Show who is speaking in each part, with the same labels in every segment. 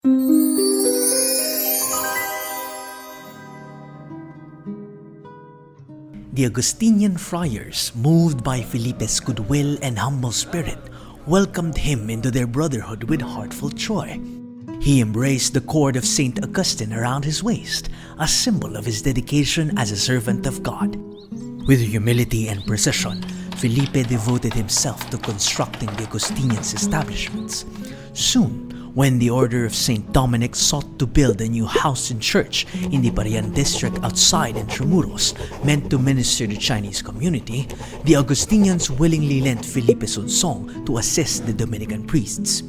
Speaker 1: The Augustinian friars, moved by Felipe's goodwill and humble spirit, welcomed him into their brotherhood with heartfelt joy. He embraced the cord of Saint Augustine around his waist, a symbol of his dedication as a servant of God. With humility and precision, Felipe devoted himself to constructing the Augustinians' establishments. Soon, when the Order of St. Dominic sought to build a new house and church in the Parian district outside Intramuros, meant to minister to the Chinese community, the Augustinians willingly lent Felipe Sonsong to assist the Dominican priests.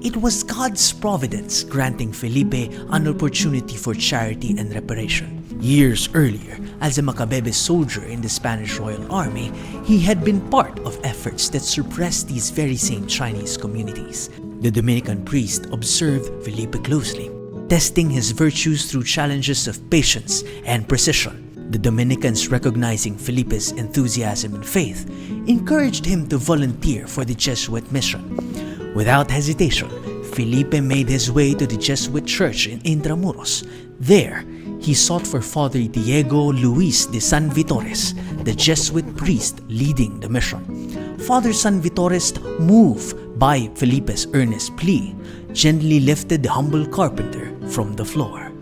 Speaker 1: It was God's providence granting Felipe an opportunity for charity and reparation. Years earlier, as a Macabebe soldier in the Spanish Royal Army, he had been part of efforts that suppressed these very same Chinese communities. The Dominican priest observed Felipe closely, testing his virtues through challenges of patience and precision. The Dominicans, recognizing Felipe's enthusiasm and faith, encouraged him to volunteer for the Jesuit mission. Without hesitation, Felipe made his way to the Jesuit church in Intramuros. There, he sought for Father Diego Luis de San Vitores, the Jesuit priest leading the mission. Father San Vitores, moved by Felipe's earnest plea, gently lifted the humble carpenter from the floor.